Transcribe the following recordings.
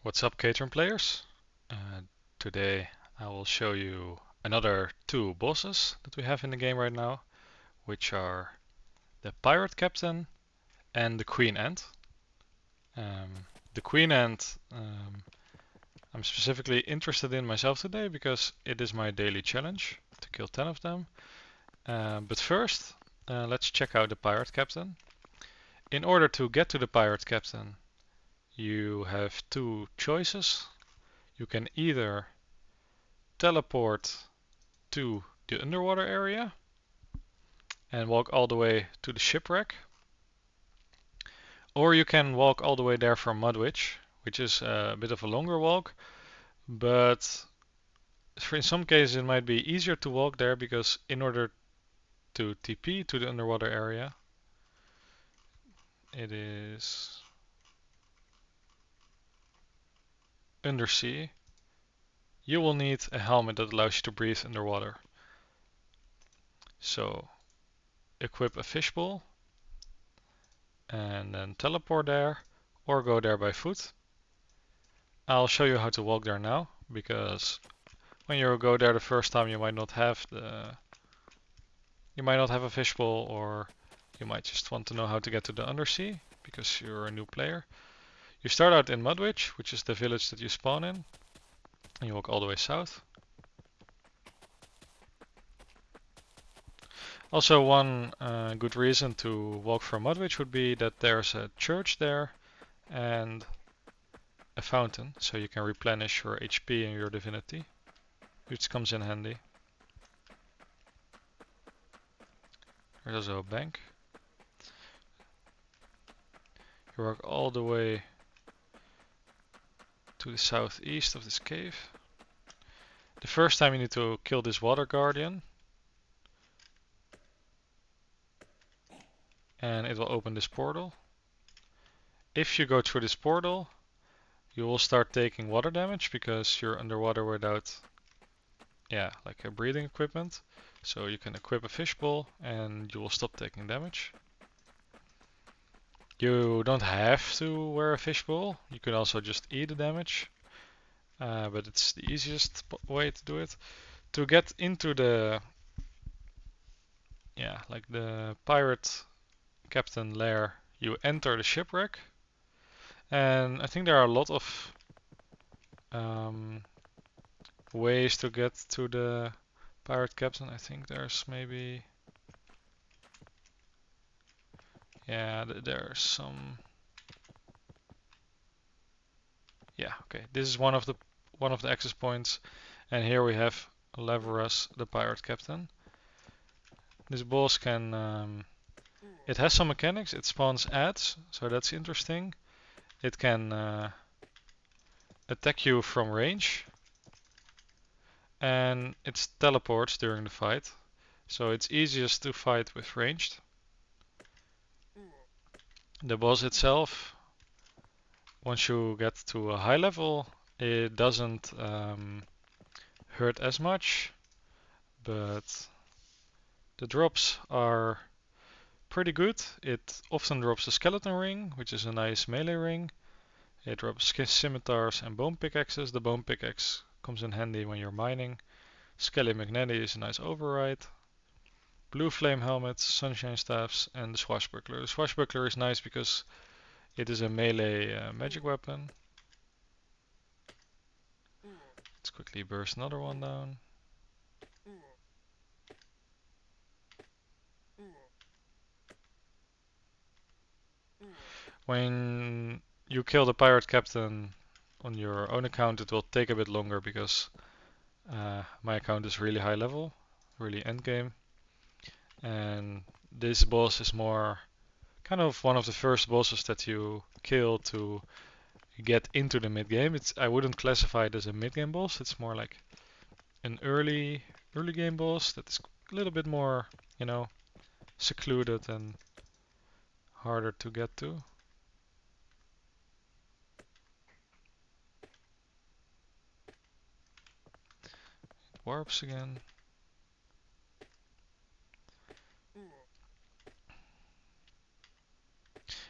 What's up, Kaetram players? Today I will show you another two bosses that we have in the game right now, which are the Pirate Captain and the Queen Ant. The Queen Ant I'm specifically interested in myself today because it is my daily challenge to kill 10 of them. But first, let's check out the Pirate Captain. In order to get to the Pirate Captain, you have two choices. You can either teleport to the underwater area and walk all the way to the shipwreck. Or you can walk all the way there from Mudwitch, which is a bit of a longer walk, but in some cases it might be easier to walk there because in order to TP to the underwater area, it is undersea. You will need a helmet that allows you to breathe underwater. So equip a fishbowl and then teleport there or go there by foot. I'll show you how to walk there now because when you go there the first time you might not have a fishbowl, or you might just want to know how to get to the undersea because you're a new player. You start out in Mudwitch, which is the village that you spawn in, and you walk all the way south. Also, one good reason to walk from Mudwitch would be that there's a church there and a fountain, so you can replenish your HP and your divinity, which comes in handy. There's also a bank. You walk all the way to the southeast of this cave. The first time you need to kill this water guardian, and it will open this portal. If you go through this portal, you will start taking water damage because you're underwater without, like a breathing equipment. So you can equip a fishbowl and you will stop taking damage. You don't have to wear a fishbowl. You can also just eat the damage, but it's the easiest way to do it. To get into the, like the pirate captain lair, you enter the shipwreck. And I think there are a lot of ways to get to the pirate captain. I think there's maybe, there's some. Okay. This is one of the access points, and here we have Leverus, the pirate captain. This boss can. It has some mechanics. It spawns ads, so that's interesting. It can attack you from range, and it teleports during the fight. So it's easiest to fight with ranged. The boss itself, once you get to a high level, it doesn't hurt as much, but the drops are pretty good. It often drops a skeleton ring, which is a nice melee ring. It drops scimitars and bone pickaxes. The bone pickaxe comes in handy when you're mining. Skelly Magneti is a nice override. Blue flame helmets, sunshine staffs, and the swashbuckler. The swashbuckler is nice because it is a melee magic weapon. Let's quickly burst another one down. When you kill the pirate captain on your own account, it will take a bit longer because my account is really high level, really endgame. And this boss is more kind of one of the first bosses that you kill to get into the mid game. I wouldn't classify it as a mid game boss. It's more like an early game boss that is a little bit more, secluded and harder to get to. It warps again.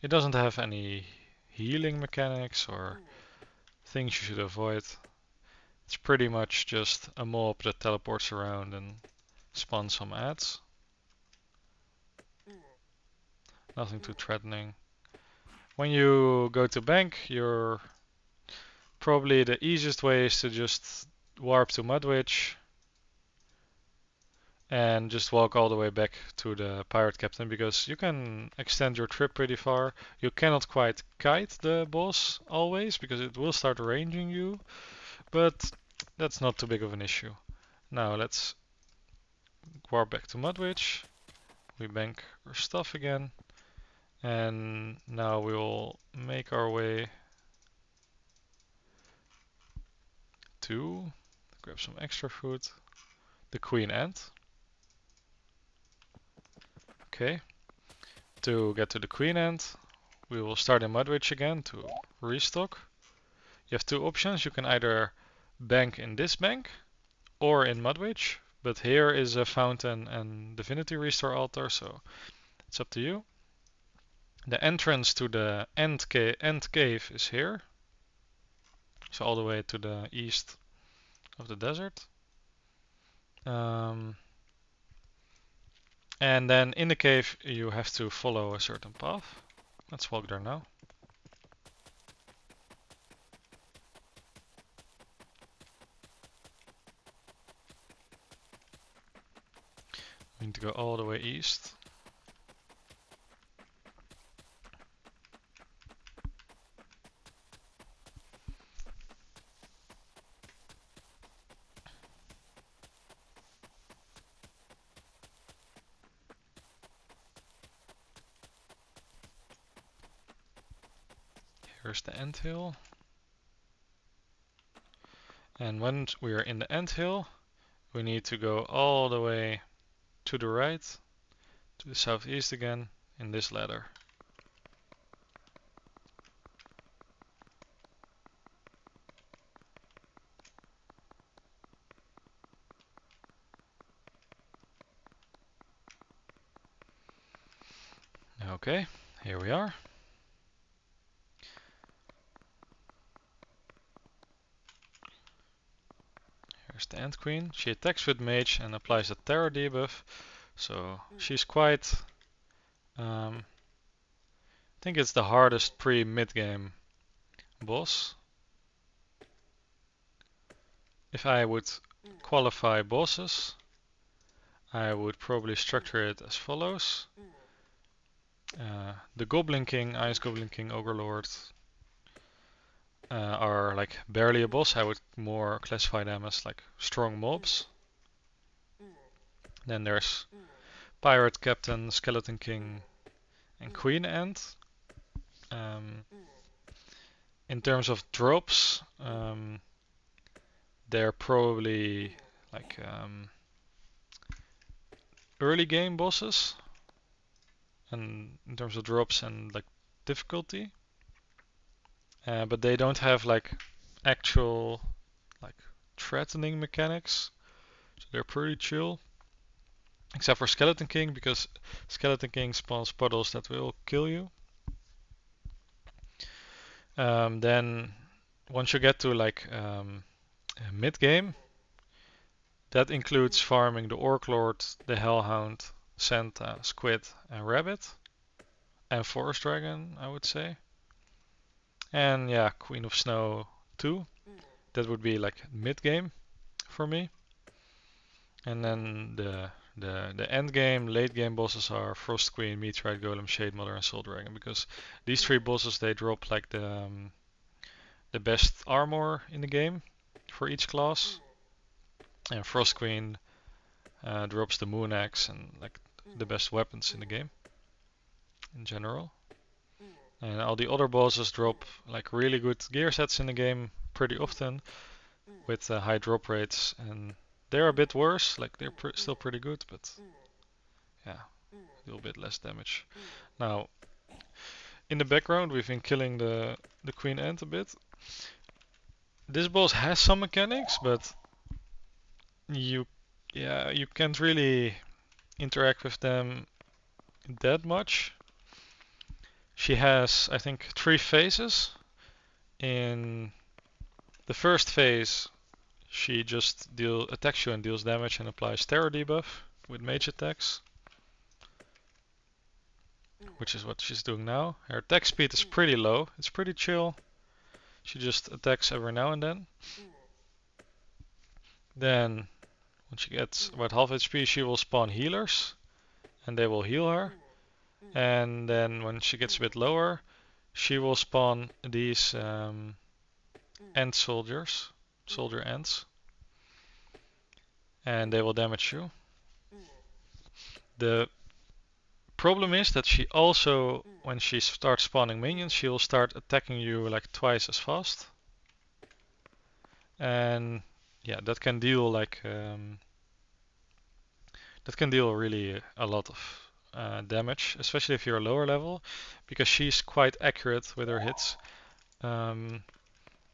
It doesn't have any healing mechanics or things you should avoid. It's pretty much just a mob that teleports around and spawns some ads. Nothing too threatening. When you go to bank, you're probably the easiest way is to just warp to Mudwitch and just walk all the way back to the pirate captain because you can extend your trip pretty far. You cannot quite kite the boss always because it will start ranging you, but that's not too big of an issue. Now let's warp back to Mudwitch. We bank our stuff again, and now we'll make our way to grab some extra food. The Queen Ant. Okay. To get to the Queen Ant, we will start in Mudwitch again to restock. You have two options. You can either bank in this bank or in Mudwitch, but here is a fountain and divinity restore altar, so it's up to you. The entrance to the end cave is here, so all the way to the east of the desert. And then in the cave you have to follow a certain path. Let's walk there now. We need to go all the way east. Here's the anthill. And when we are in the anthill, we need to go all the way to the right, to the southeast again, in this ladder. Okay, here we are. Here's the Ant Queen. She attacks with Mage and applies a Terror debuff, so she's quite... I think it's the hardest pre-mid game boss. If I would qualify bosses, I would probably structure it as follows. The Goblin King, Ice Goblin King, Ogre Lord are like barely a boss. I would more classify them as like strong mobs. Then there's Pirate Captain, Skeleton King, and Queen Ant. In terms of drops, they're probably like early game bosses, and in terms of drops and like difficulty, but they don't have like actual like threatening mechanics, so they're pretty chill. Except for Skeleton King, because Skeleton King spawns puddles that will kill you. Then once you get to like mid game, that includes farming the Orc Lord, the Hellhound, Santa, Squid, and Rabbit, and Forest Dragon, I would say. And yeah, Queen of Snow too. That would be like mid game for me. And then the end game, late game bosses are Frost Queen, Meteorite Golem, Shade Mother, and Soul Dragon, because these three bosses they drop like the best armor in the game for each class. And Frost Queen drops the Moon Axe and like the best weapons in the game in general. And all the other bosses drop like really good gear sets in the game pretty often with high drop rates, and they're a bit worse, like they're still pretty good, but yeah, a little bit less damage. Now, in the background we've been killing the Queen Ant a bit. This boss has some mechanics, but you can't really interact with them that much. She has, I think, 3 phases in The first phase, she just attacks you and deals damage and applies terror debuff with mage attacks, which is what she's doing now. Her attack speed is pretty low, it's pretty chill. She just attacks every now and then. Then, when she gets about half HP, she will spawn healers, and they will heal her. And then when she gets a bit lower, she will spawn these ant soldiers, soldier ants, and they will damage you. The problem is that she also, when she starts spawning minions, she will start attacking you like twice as fast. And yeah, that can deal really a lot of damage, especially if you're a lower level, because she's quite accurate with her hits.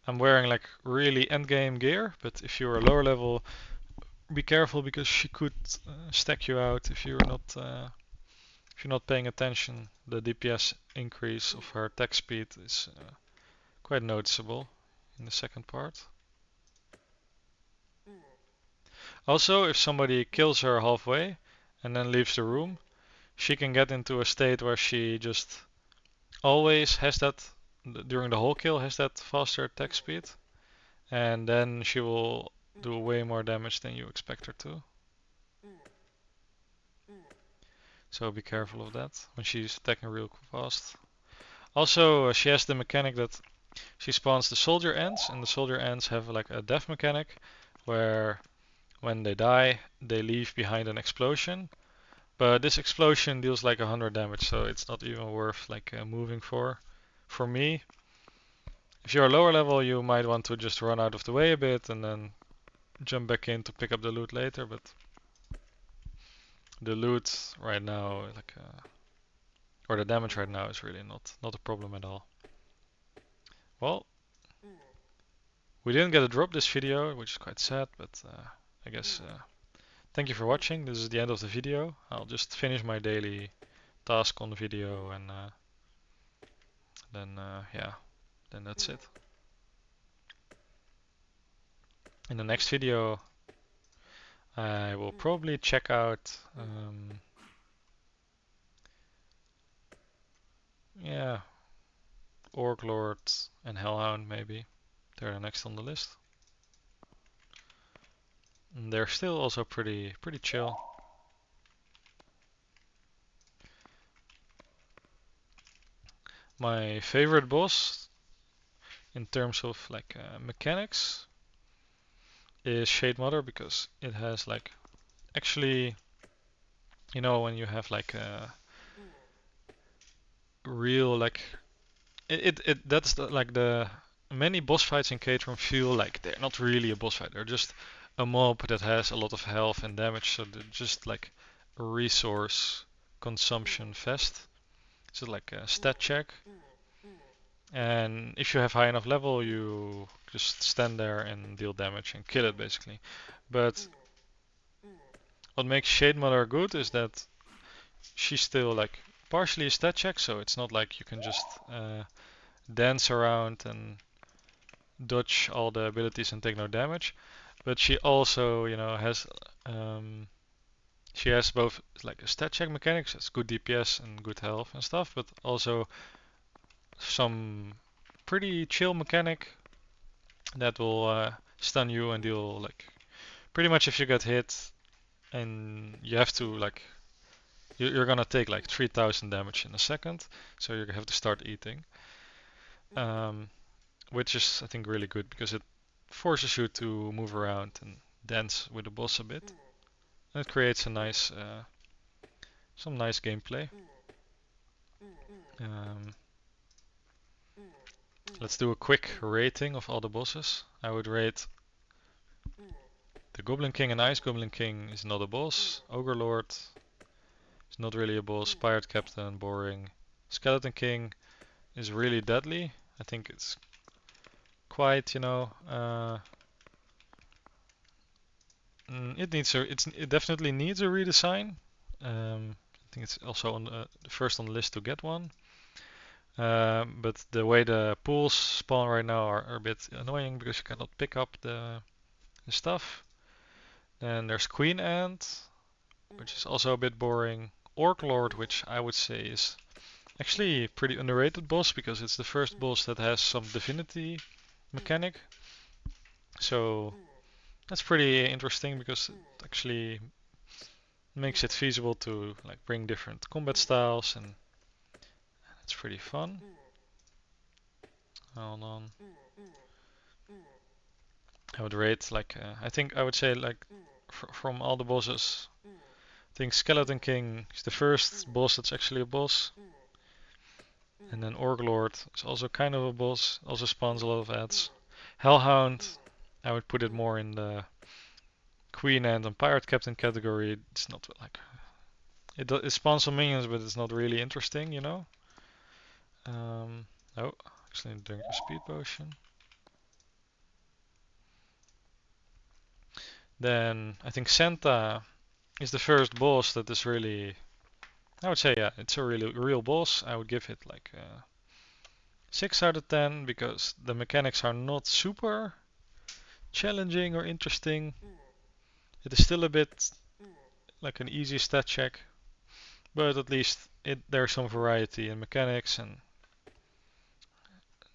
I'm wearing like really endgame gear, but if you're a lower level, be careful because she could stack you out if you're not paying attention. The DPS increase of her attack speed is quite noticeable in the second part. Also, if somebody kills her halfway and then leaves the room, she can get into a state where she just always has that, during the whole kill, has that faster attack speed, and then she will do way more damage than you expect her to. So be careful of that when she's attacking real fast. Also, she has the mechanic that she spawns the soldier ants, and the soldier ants have like a death mechanic where when they die, they leave behind an explosion. But this explosion deals like 100 damage, so it's not even worth like moving for. For me, if you're a lower level, you might want to just run out of the way a bit and then jump back in to pick up the loot later. But the loot right now, or the damage right now, is really not a problem at all. Well, we didn't get a drop this video, which is quite sad, but I guess thank you for watching. This is the end of the video. I'll just finish my daily task on the video and then that's it. In the next video, I will probably check out yeah, Orc Lord and Hellhound maybe. They're the next on the list. And they're still also pretty chill. My favorite boss in terms of like mechanics is Shade Mother, because it has like actually, you know, when you have like a real like that's like the many boss fights in Kaetram feel like they're not really a boss fight. They're just a mob that has a lot of health and damage, so they're just like a resource consumption fest. It's just like a stat check. And if you have high enough level, you just stand there and deal damage and kill it basically. But what makes Shade Mother good is that she's still like partially a stat check, so it's not like you can just dance around and dodge all the abilities and take no damage. But she also, you know, she has both like a stat check mechanics, it's good DPS and good health and stuff, but also some pretty chill mechanic that will stun you and deal like pretty much if you get hit and you have to like you're gonna take like 3000 damage in a second, so you have to start eating, which is I think really good because it forces you to move around and dance with the boss a bit. And it creates a nice some nice gameplay. Let's do a quick rating of all the bosses. I would rate the Goblin King and Ice Goblin King is not a boss. Ogre Lord is not really a boss. Pirate Captain, boring. Skeleton King is really deadly. I think it's quite, you know, it definitely needs a redesign. I think it's also on the first on the list to get one. But the way the pools spawn right now are a bit annoying because you cannot pick up the stuff. Then there's Queen Ant, which is also a bit boring. Orc Lord, which I would say is actually a pretty underrated boss because it's the first boss that has some divinity mechanic. So that's pretty interesting because it actually makes it feasible to like bring different combat styles, and it's pretty fun. Hold on. I would rate like I think I would say like from all the bosses, I think Skeleton King is the first boss that's actually a boss. And then Orc Lord is also kind of a boss, also spawns a lot of ads. Hellhound, I would put it more in the Queen Ant and Pirate Captain category. It's not like it spawns some minions, but it's not really interesting, you know. Oh, actually drink a speed potion. Then I think Santa is the first boss that is really. I would say yeah, it's a really real boss. I would give it like 6 out of 10 because the mechanics are not super challenging or interesting. It is still a bit like an easy stat check, but at least there's some variety in mechanics and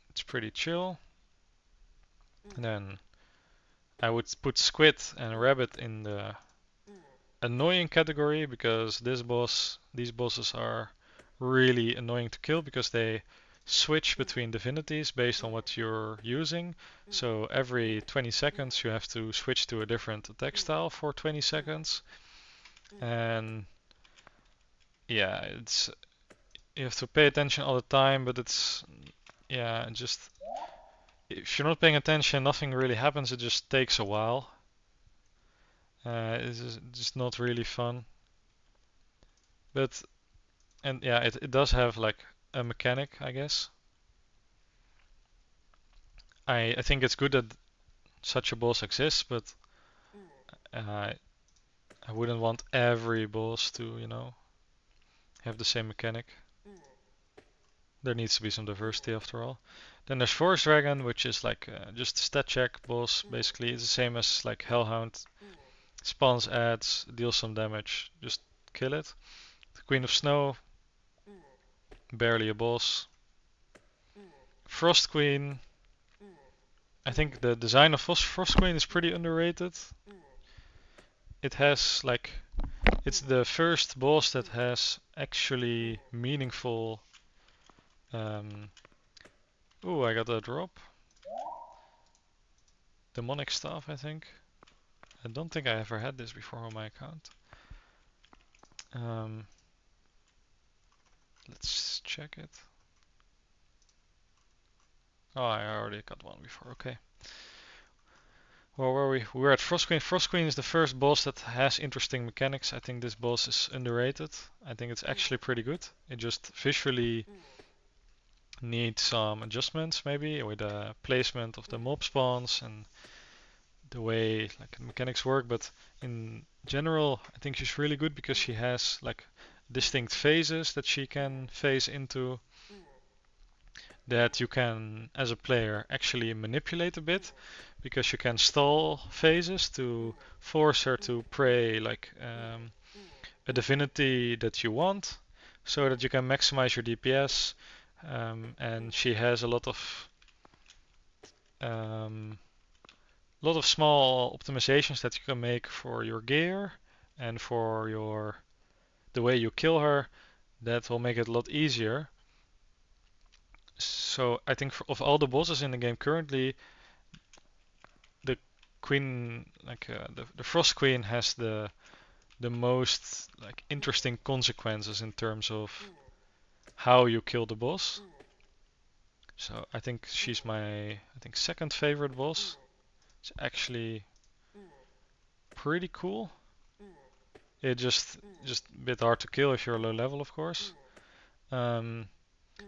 it's pretty chill. And then I would put Squid and Rabbit in the annoying category because these bosses are really annoying to kill because they switch between divinities based on what you're using. So every 20 seconds you have to switch to a different attack style for 20 seconds. And yeah, it's you have to pay attention all the time, but it's yeah, just if you're not paying attention, nothing really happens. It just takes a while. It's just not really fun. But and yeah, it does have like a mechanic, I guess. I think it's good that such a boss exists, but uh, I wouldn't want every boss to, have the same mechanic. There needs to be some diversity after all. Then there's Forest Dragon, which is like just a stat check boss. Basically, it's the same as like Hellhound. Spawns adds, deals some damage, just kill it. The Queen of Snow, barely a boss. Frost Queen, I think the design of Frost Queen is pretty underrated. It has like, it's the first boss that has actually meaningful. Um, Ooh, I got a drop. Demonic Staff, I think. I don't think I ever had this before on my account. Um, let's check it. Oh, I already got one before. Okay. Where were we? We were at Frost Queen. Frost Queen is the first boss that has interesting mechanics. I think this boss is underrated. I think it's actually pretty good. It just visually needs some adjustments, maybe with the placement of the mob spawns and the way like the mechanics work. But in general, I think she's really good because she has like distinct phases that she can phase into that you can, as a player, actually manipulate a bit because you can stall phases to force her to pray like a divinity that you want so that you can maximize your DPS. And she has um, lot of small optimizations that you can make for your gear and for the way you kill her that will make it a lot easier. So I think of all the bosses in the game currently, the queen, like the Frost Queen, has the most like interesting consequences in terms of how you kill the boss. So I think she's my second favorite boss. It's actually pretty cool. It just a bit hard to kill if you're low level, of course. Um,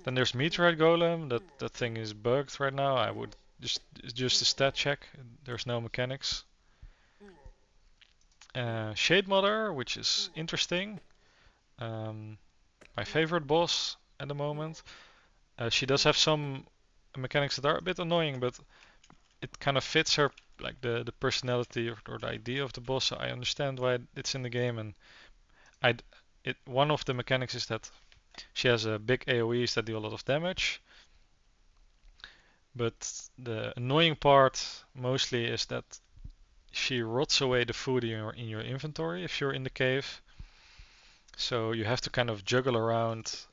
then there's Meteorite Golem. That thing is bugged right now. I would it's just a stat check. There's no mechanics. Shade Mother, which is interesting. My favorite boss at the moment. She does have some mechanics that are a bit annoying, but it kind of fits her, like the personality or the idea of the boss. So I understand why it's in the game, and I it one of the mechanics is that she has a big AoEs that do a lot of damage. But the annoying part mostly is that she rots away the food in your inventory if you're in the cave. So you have to kind of juggle around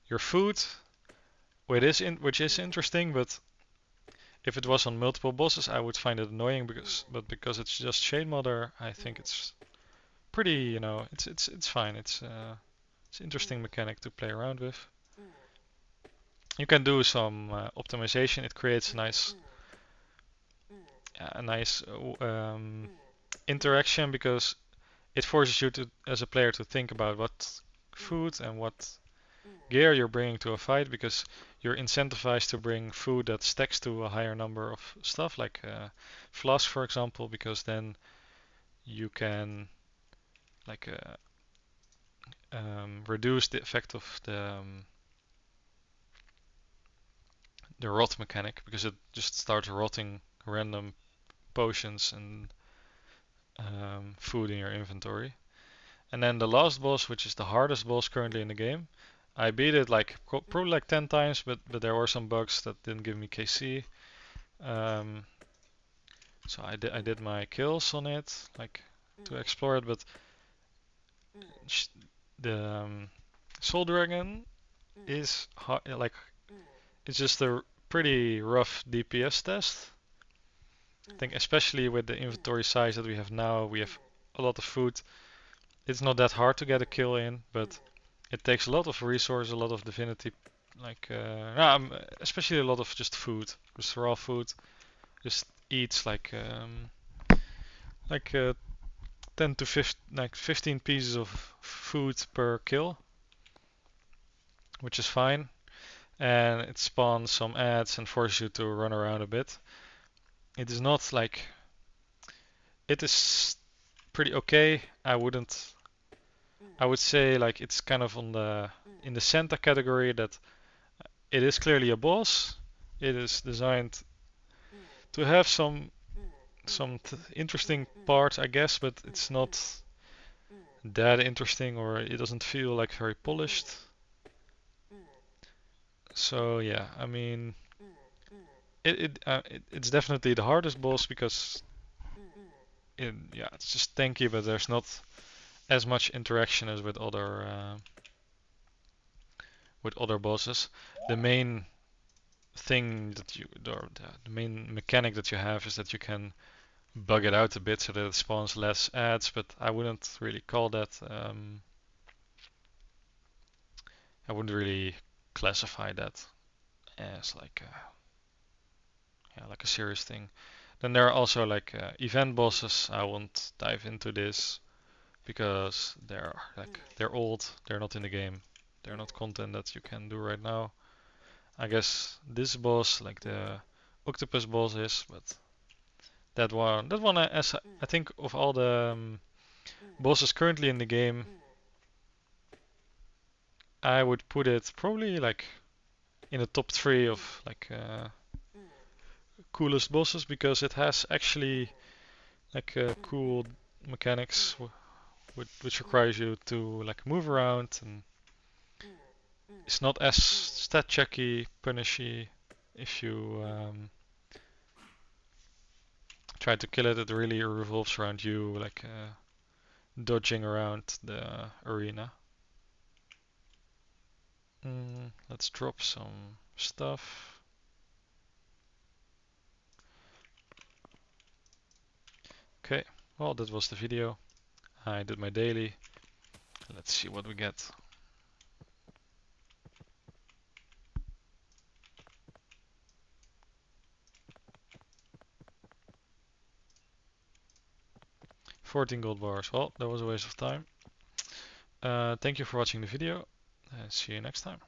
your food, which is interesting. But if it was on multiple bosses, I would find it annoying because it's just Shade Mother, I think it's pretty, it's fine. It's an interesting mechanic to play around with. You can do some optimization. It creates a nice interaction because it forces you to, as a player, to think about what food and what gear you're bringing to a fight because you're incentivized to bring food that stacks to a higher number of stuff, like flask, for example, because then you can like reduce the effect of the rot mechanic because it just starts rotting random potions and food in your inventory. And then the last boss, which is the hardest boss currently in the game, I beat it like probably like 10 times, but there were some bugs that didn't give me KC. Um, so I did my kills on it, like to explore it, but the Soul Dragon is like it's just a pretty rough DPS test. I think especially with the inventory size that we have now, we have a lot of food. It's not that hard to get a kill in, but it takes a lot of resources, a lot of divinity, like especially a lot of just food, just raw food. Just eats like 10 to 15, like 15 pieces of food per kill, which is fine. And it spawns some ads and forces you to run around a bit. It is not like it is pretty okay. I would say like it's kind of on the in the Santa category that it is clearly a boss. It is designed to have some interesting parts, I guess, but it's not that interesting or it doesn't feel like very polished. So yeah, I mean, it's definitely the hardest boss because yeah, it's just tanky, but there's not as much interaction as with other bosses. The main thing that the main mechanic that you have is that you can bug it out a bit so that it spawns less ads, but I wouldn't really call that. I wouldn't really classify that as like a serious thing. Then there are also like event bosses. I won't dive into this because they're old. They're not in the game. They're not content that you can do right now. I guess this boss, like the octopus boss, is, but that one, as I think of all the bosses currently in the game, I would put it probably like in the top three of like coolest bosses because it has actually like cool mechanics which requires you to like move around and it's not as stat checky, punishy. If you try to kill it, it really revolves around you, like dodging around the arena. Let's drop some stuff. Okay, well that was the video. I did my daily. Let's see what we get. $14 gold bars. Well, that was a waste of time. Thank you for watching the video and see you next time.